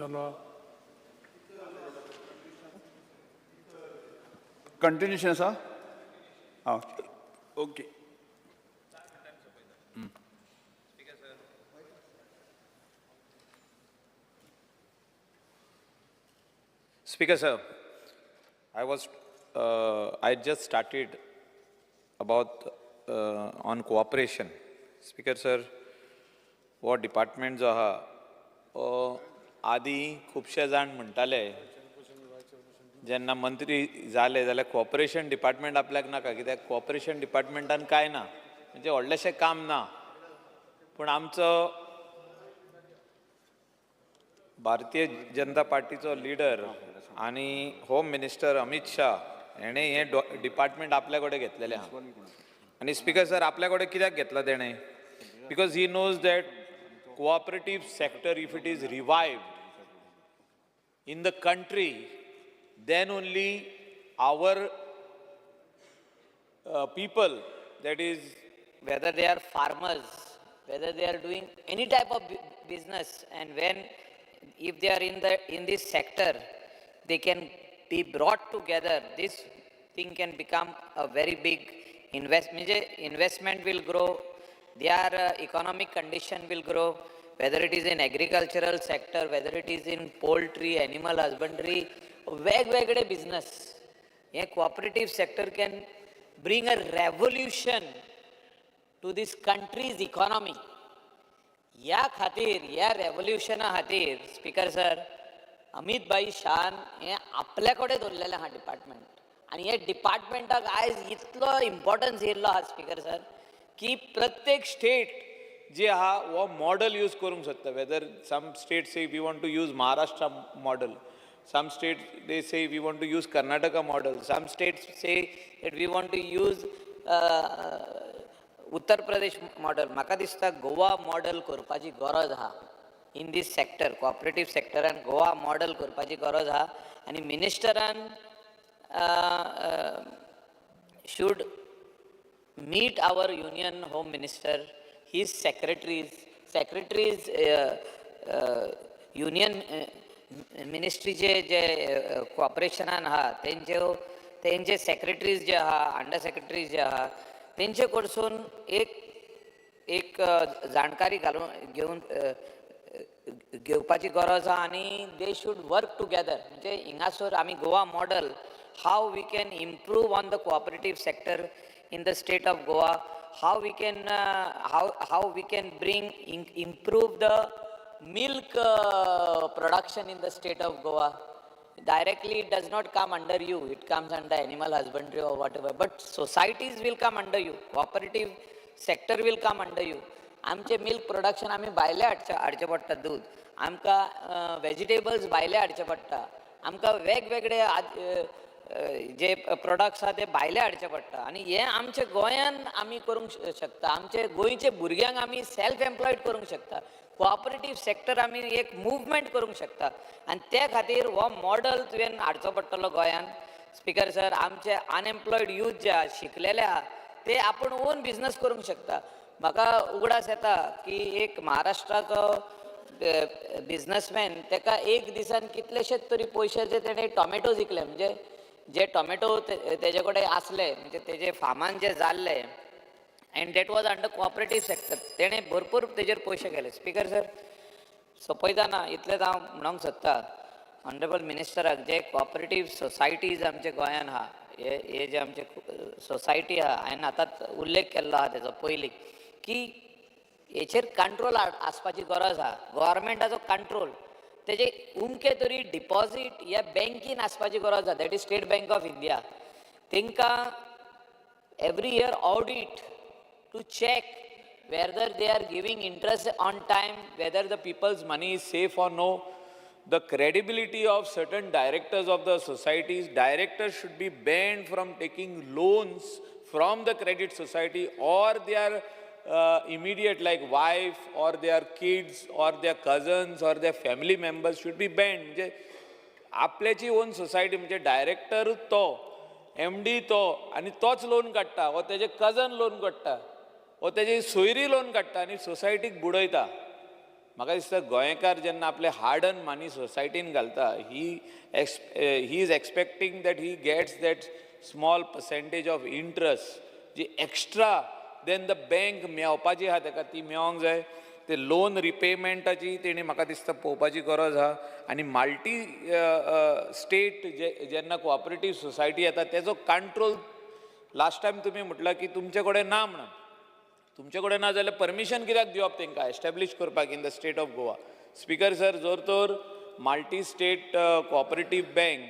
जालो कंटिन्युएशन आसा हां okay. Speaker sir, I just started about on cooperation. Speaker sir, वो डिपार्टमेंट जो आहा आदीं खुबशे जाण म्हणटाले जेन्ना मंत्री जाले जाल्यार कॉपरेशन डिपार्टमेंट आपल्याक नाका कित्याक कॉपरेशन डिपार्टमेंटान कांय ना म्हणजे व्हडलेशें काम ना. पूण आमचो भारतीय जनता पार्टीचो लिडर आनी होम मिनिस्टर अमित शाह हेणें हें डिपार्टमेंट आपल्या कडेन घेतलेलें आहा. आनी स्पीकर सर आपल्या कडेन कित्याक घेतला तेणें? Because he knows that cooperative sector, if it is revived in the country, then only our people, that is, whether they are farmers, whether they are doing any type of business, and when if they are in this sector, they can be brought together. This thing can become a very big investment will grow, their economic condition will grow, whether it is in agricultural sector, whether it is in poultry, animal husbandry, वेगवेगळे business. A cooperative sector can bring a revolution to this country's economy. या खातीर, या रेवोल्युशना खातीर, speaker sir, Amit भाई शान हे आपल्या कडेन दवरलेलें आहा डिपार्टमेंट. आनी हे डिपार्टमेंटाक आयज इतलो इम्पॉर्टन्स येयल्लो आहा स्पीकर सर की प्रत्येक स्टेट जे आहा वो मॉडल यूज करूंक सोदता. वेदर सम स्टेट से we want to use Maharashtra model, some states they say we want to use Karnataka model, some states say that we want to use Uttar Pradesh model. म्हाका दिसता Goa model करपाची गरज आहा in this sector, cooperative सेक्टरान Goa model करपाची गरज आहा. आनी मिनिस्टरान should meet our union home minister, his secretaries union मिनिस्ट्रीचे जे कॉपरेशनान आहा तेंचे सेक्रेटरीज जे आहा, अंडर सेक्रेटरीज जे आहा, तेंचे कडसून एक जाणकारी घेवपाची गरज आहा. आनी दे शूड वर्क टुगेदर. म्हणजे हिंगासर आमी Goa model how we can improve on the cooperative sector in the state of Goa, how we can bring improve the milk production in the state of Goa. Directly it does not come under you, it comes under animal husbandry or whatever, but societies will come under you, cooperative sector will come under you. आमचे milk production आमी भायले हाडचे पडटा, दूध आमकां vegetables भायले हाडचे पडटा, आमकां वेगवेगळे जे प्रोडक्ट्स आहा ते भायले हाडचे पडटा. आनी हे आमचे गोंयान आमी करूंक शकता. आमचे गोंयचे भुरग्यांक आमी सेल्फ एम्प्लॉयड करूंक शकता. कोऑपरेटीव सेक्टर आमी एक मुवमेंट करूंक शकता. आनी त्या खातीर हो मॉडल तुवें हाडचो पडटलो गोंयान. स्पीकर सर, आमचे अनएम्प्लॉयड यूथ जे आहा, शिकलेले आहा, ते आपूण ओन बिजनस करूंक शकता. म्हाका उगडास येता की एक महाराष्ट्राचो बिजनसमॅन, ताका एक दिसान कितलेशेच तरी पयशे जे तेणें टॉमॅटोज विकले, म्हणजे जे टॉमॅटो तेजे कडेन आसले, म्हणजे तेजे फार्मान जे जाल्ले, and that was under cooperative sector, तेणें भरपूर तेजेर पयशे गेले. स्पीकर सर, सोपयताना इतलेंच हांव म्हणूंक सोदतां ऑनरेबल मिनिस्टराक, जे कोऑपरेटीव सोसायटीज आमचे गोंयान आहा, हे जे आमचे सोसायटी आहा, हांवें आतांच उल्लेख केल्लो आहा तेजो पयलीं, की हेचेर कंट्रोल आसपाची गरज आहा. गव्हर्मेंटाचो कंट्रोल, तेजे उमके तरी डिपॉझीट ह्या बँकीन आसपाची गरज आहा, that is State Bank of India. तांकां every year audit to check whether they are giving interest on time, whether the people's money is safe or no. The credibility of certain directors of the societies, directors should be banned from taking loans from the credit society, or their immediate like wife or their kids or their cousins or their family members should be banned. म्हणजे आपल्याची on society, म्हणजे director तो, MD तो, आणि तोच loan काडटा, व तेजे cousin loan काडटा, व तेजी सोयरी लोन काडटा आनी सोसायटीक बुडयता. म्हाका दिसता गोंयकार जेन्ना आपले हार्ड अर्न मनी सोसायटीन घालता he is expecting that he gets that small percentage of interest जी एक्स्ट्रा देन द बँक मेळपाची आहा ताका ती मेळोंक जाय. ते लोन रिपेमेंटाची तेणी म्हाका दिसता पळोवपाची गरज आहा. आनी मल्टी स्टेट जेन्ना कोऑपरेटीव सोसायटी येता तेजो कंट्रोल लास्ट टायम तुमी म्हटलां की तुमचे कडेन ना म्हणून. तुमचे कडेन ना जाल्यार परमिशन कित्याक दिवप तांकां एस्टॅब्लीश करपाक in the state of Goa. Speaker sir, जोर तर मल्टी स्टेट कोऑपरेटीव बँक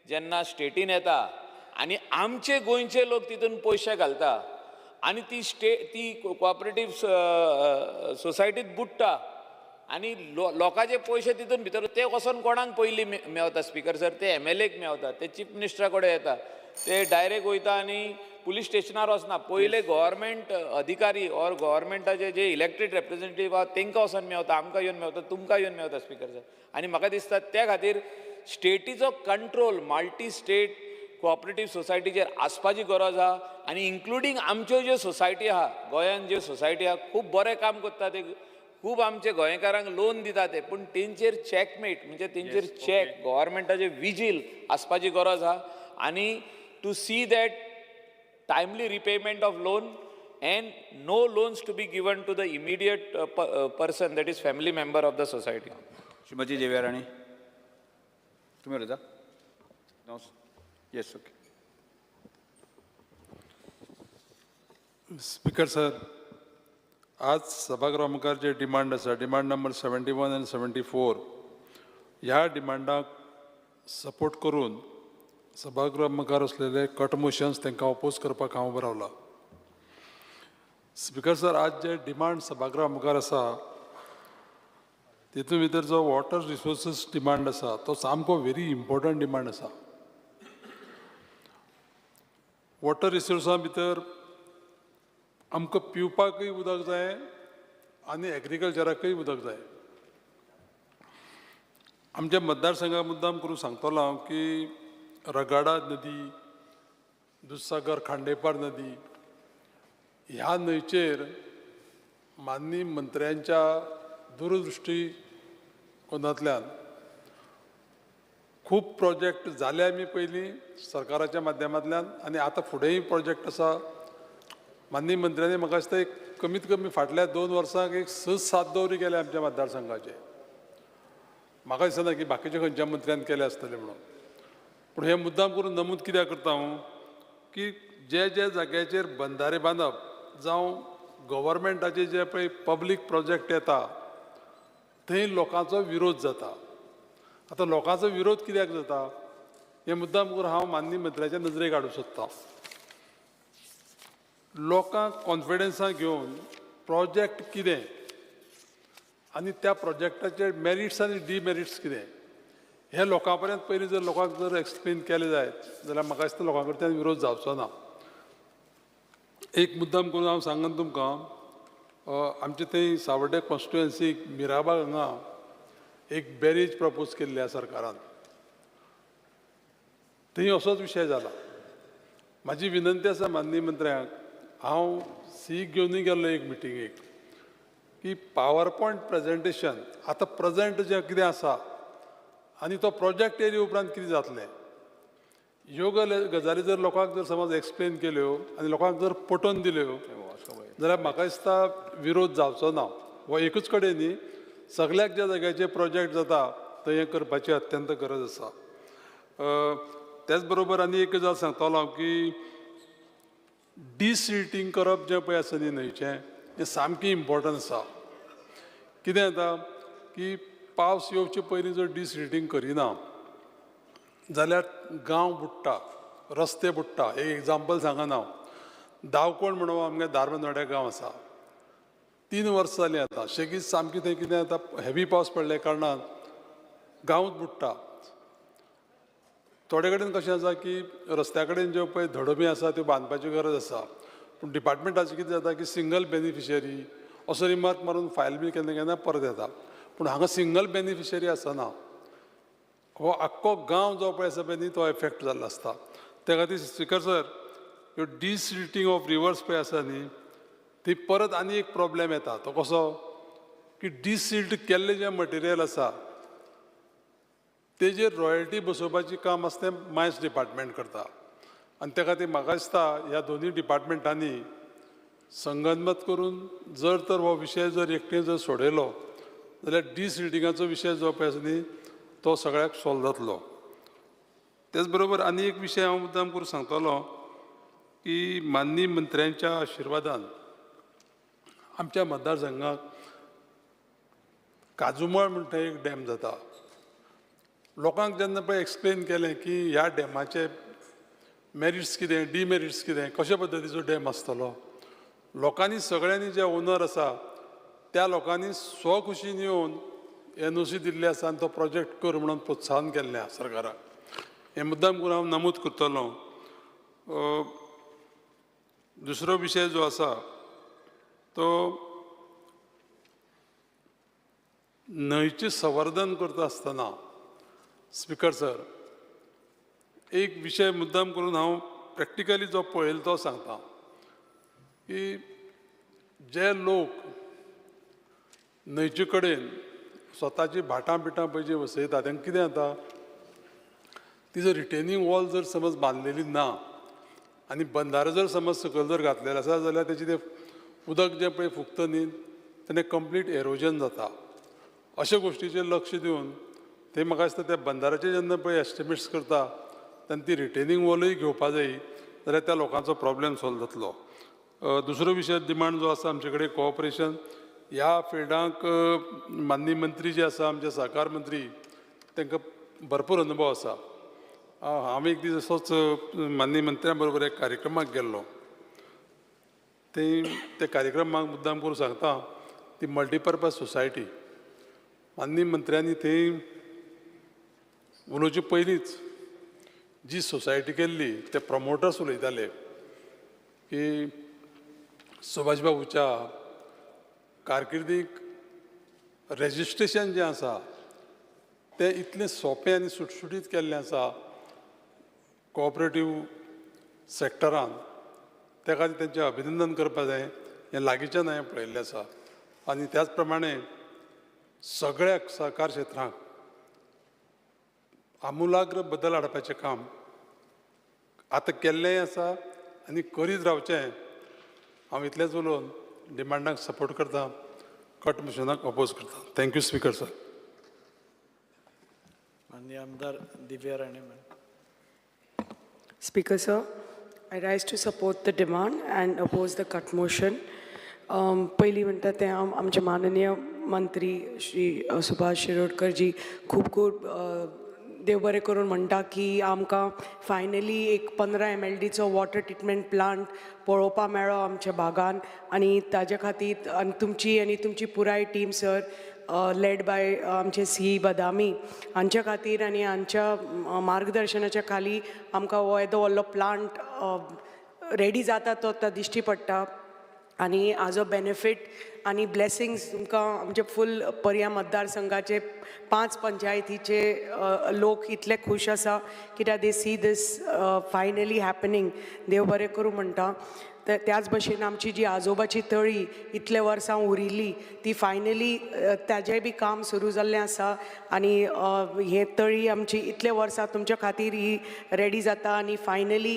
जेन्ना स्टेटीन येता आनी आमचे गोंयचे लोक तितून पयशे घालता आनी ती कोऑपरेटीव सोसायटीत बुडटा आनी लोकांचे पयशे तितून भितर ते वचोन कोणाक पयलीं मेवता स्पीकर सर? ते MLAक मेवता, ते चीफ मिनिस्टरा कडेन येता, ते डायरेक्ट वयता आनी पुलीस स्टेशनार वचना. पयले गव्हर्मेंट अधिकारी ऑर गव्हर्मेंटाचे जे इलेक्टेड रिप्रेझेंटेटीव आहा तांकां वचोन मेवता, आमकां येवन मेवता, तुमकां येवन मेवता स्पीकर सर. आनी म्हाका दिसता त्या खातीर स्टेटीचो कंट्रोल मल्टी स्टेट कोऑपरेटीव सोसायटीचेर आसपाची गरज आहा. आनी इन्क्लुडींग आमच्यो ज्यो सोसायटी आहा गोंयांत, ज्यो सोसायटी आहा खूब बरें काम करता ते, खूब आमचे गोंयकारांक लोन दिता ते, पूण तेंचेर चॅकमेट म्हणजे तेंचेर चॅक गव्हर्मेंटाचे विजील आसपाची गरज आहा. आनी to see that timely repayment of loan and no loans to be given to the immediate person, that is family member of the society. Shrimati Devyarani, तुम्ही उलयता? No, yes, okay. Speaker sir, आज सभागृहा मुखार जे demand आसा, डिमांड नंबर 71 आनी 74, ह्या डिमांडाक support करून सभागृहा मुखार असलेले कट मोशन्स तांकां ऑपोज करपाक हांव उबो रावला. स्पीकर सर, आज जे डिमांड सभागृहा मुखार आसा तितून भितर जो वॉटर रिसोर्सीस डिमांड आसा तो सामको व्हेरी इम्पॉर्टंट डिमांड आसा. वॉटर रिसोर्सा भितर आमकां पिवपाकय उदक जाय आनी एग्रीकल्चराकय उदक जाय. आमच्या मतदारसंघाक मुद्दाम करून सांगतलो हांव की रगाडा नदी, दुधसागर खांडेपार नदी, ह्या न्हंयचेर माननीय मंत्र्यांच्या दूरदृश्टी कोनांतल्यान खूब प्रोजेक्ट जाले आमी पयलीं सरकाराच्या माध्यमांतल्यान, आनी आतां फुडेंय प्रोजेक्ट आसा. माननीय मंत्र्यांनी म्हाका दिसता एक कमीत कमी फाटल्या 2 वर्सांक एक 6-7 दौरे केले आमच्या मतदारसंघाचे. म्हाका दिसना की बाकीच्या खंयच्या मंत्र्यान केले आसतले म्हणून. पूण हे मुद्दाम करून नमूद कित्याक करता हांव की जे जाग्याचेर बंधारे बांदप जावं गव्हर्मेंटाचे जे पळय पब्लीक प्रोजेक्ट येता थंय लोकांचो विरोध जाता. आतां लोकांचो विरोध कित्याक जाता हे मुद्दाम करून हांव माननीय मंत्र्याच्या नजरेक हाडूंक सोदतां. लोकांक कॉन्फिडन्सान घेवन प्रोजेक्ट कितें आनी त्या प्रोजेक्टाचे मेरिट्स आनी डिमेरिट्स कितें हे लोकां पर्यंत पयलीं जर लोकांक जर एक्सप्लेन केलें जायत जाल्यार म्हाका दिसता लोकां कडच्यान विरोध जावचो ना. एक मुद्दाम करून हांव सांगन तुमकां, आमचे थंय सावर्डे कॉन्स्टिट्युएन्सीक मिराबाग हांगा एक बॅरेज प्रपोज केल्ली आसा सरकारान. थंय असोच विशय जाला. म्हाजी विनंती आसा माननीय मंत्र्यांक, हांव सीक घेवनूय गेल्लो एक मिटिंगेक, की पावर पॉयंट प्रेजेंटेशन आतां प्रेजेंट जें कितें आसा आनी तो प्रोजेक्ट येयले उपरांत कितें जातलें, ह्यो गजाली जर लोकांक जर समज एक्सप्लेन केल्यो आनी लोकांक जर पटोवन दिल्यो जाल्यार म्हाका दिसता विरोध जावचो ना. हो एकूच कडेन न्ही, सगळ्याक ज्या जाग्याचेर प्रोजेक्ट जाता थंय हें करपाची अत्यंत गरज आसा. त्याच बरोबर आनी एक गजाल सांगतलो हांव की डिसिल्टींग करप जें पळय आसा न्ही न्हंयचें, हें सामकें इम्पॉर्टंट आसा. कितें जाता की पावस येवचे पयलीं जर डिसिल्टींग करिना जाल्यार गांव बुडटा, रस्ते बुडटा. एक एग्जाम्पल सांगन हांव, दावकोण म्हणून आमगे धारबांदोड्या गांव आसा. 3 वर्सां जालीं आतां. शेगीत सामकी थंय कितें जाता, हेवी पावस पडले कारणान गांवच बुडटा. थोडे कडेन कशें आसा की रस्त्या कडेन ज्यो पळय धडोबी आसा त्यो बांदपाची गरज आसा, पूण डिपार्टमेंटाचें कितें जाता की सिंगल बेनिफिशरी असो रिमार्क मारून फायल बी केन्ना केन्ना परत येता. पूण हांगा सिंगल बेनिफिशरी आसना. हो आख्खो गांव जो पळय आसा पळय न्ही तो एफेक्ट जाल्लो आसता. त्या खातीर स्पीकर सर, ह्यो डिसिल्टींग ऑफ रिवर्स पळय आसा न्ही ती परत आनी एक प्रॉब्लेम येता. तो कसो की डिसिल्ड केल्लें जें मटेरियल आसा तेजेर रॉयल्टी बसोवपाचें काम आसा तें मायन्स डिपार्टमेंट करता आनी त्या खातीर म्हाका दिसता ह्या दोनूय डिपार्टमेंटांनी संगनमत करून जर तर हो विशय जर एकटें जर सोडयलो जाल्यार डिसिल्डिंगाचो विशय जो पळय आसा न्ही तो सगळ्याक सॉल्व जातलो. तेच बरोबर आनी एक विशय हांव मुद्दाम करून सांगतलो की माननीय मंत्र्यांच्या आशिर्वादान आमच्या मतदारसंघाक काजूमळ म्हणटा एक डॅम जाता. लोकांक जेन्ना पळय एक्सप्लेन केलें की ह्या डॅमाचे मेरिट्स कितें डिमेरिट्स कितें कशे पद्दतीचो डॅम आसतलो लोकांनी सगळ्यांनी जे ओनर आसा त्या लोकांनी स्वखुशीन येवन NOC दिल्ले आसा आनी तो प्रोजेक्ट कर म्हणून प्रोत्साहन केल्लें आसा सरकाराक. हें मुद्दाम करून हांव नमूद करतलो. दुसरो विशय जो आसा तो न्हंयचें संवर्धन करता आसतना स्पिकर सर एक विशय मुद्दाम करून हांव प्रॅक्टिकली जो पळयलो तो सांगता की जे लोक न्हंयचे कडेन स्वताची भाटां बिटां पळय जी वसयता तांकां कितें जाता ती जर रिटेनिंग वॉल जर समज बांदलेली ना आनी बंधारो जर समज सकयल जर घातलेलो आसा जाल्यार तेजें तें उदक जें पळय फुगता न्ही तेणें कंप्लीट एरोजन जाता. अशा गोश्टीचेर लक्ष दिवन ते म्हाका दिसता त्या बंधाराचे जेन्ना पळय एस्टिमेट्स करता तेन्ना ती रिटेनिंग वॉलूय घेवपा जायी जाल्यार त्या लोकांचो प्रॉब्लेम सॉल्व जातलो. दुसरो विशय डिमांड जो आसा आमचे कडेन कोऑपरेशन ह्या फिल्डाक माननीय मंत्री जे आसा आमचे सहकार मंत्री तांकां भरपूर अनुभव आसा. हांव एक दीस असोच माननीय मंत्र्यां बरोबर एक कार्यक्रमाक गेल्लो. ते कार्यक्रमाक मुद्दाम करून सांगता ती मल्टीपर्पज सोसायटी माननीय मंत्र्यांनी थंय उलोवचे पयलींच जी सोसायटी केल्ली ते प्रमोटर्स उलयताले की सुभाष बाबूच्या कारकिर्दीक रेजिस्ट्रेशन जें आसा तें इतलें सोंपें आनी सुटसुटीत केल्लें आसा कोऑपरेटीव सॅक्टरान त्या खातीर तेंचें अभिनंदन करपाक जाय. हें लागींच्यान हांवें पळयल्लें आसा आनी त्याच प्रमाणे सगळ्याक सहकार क्षेत्रांक आमुलाग्र बदल हाडपाचें काम आतां केल्लेंय आसा आनी करीत रावचें. हांव इतलेंच उलोवन डिमांडाक सपोर्ट करता कट मोशनाक अपोज करता. Thank you speaker sir. माननीय आमदार Divya Rane madam. Speaker sir, I rise to support the demand and oppose the cut motion. पहिली म्हणटा तें आमचे माननीय मंत्री श्री सुभाष शिरोडकर जी खूब खूब देव बरें करून म्हणटा की आमकां फायनली एक 15 MLDचो वॉटर ट्रिटमेंट प्लांट पळोवपा मेळ्ळो आमच्या भागान आनी ताजे खातीर आनी तुमची पुराय टीम सर लेड बाय आमचे सी बदामी हांच्या खातीर आनी हांच्या मार्गदर्शनाच्या खाली आमकां हो येदो व्हडलो प्लांट रेडी जाता तो दिश्टी पडटा आनी हाजो बेनिफीट आनी ब्लेसिंग्स तुमकां आमचे फूल पर्या मतदारसंघाचे 5 पंचायतीचे लोक इतले खूश आसा कित्याक दे सी दीस फायनली हॅपनिंग. देव बरें करूं म्हणटा. त्याच भशेन आमची जी आजोबाची तळी इतले वर्सां उरिल्ली ती फायनली ताजें बी काम सुरू जाल्लें आसा आनी हे तळी आमची इतले वर्सां तुमच्या खातीर ही रेडी जाता आनी फायनली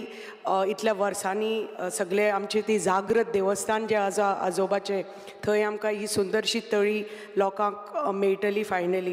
इतल्या वर्सांनी सगळे आमची ती जागृत देवस्थान जें आसा आजोबाचें थंय आमकां ही सुंदरशी तळी लोकांक मेळटली फायनली.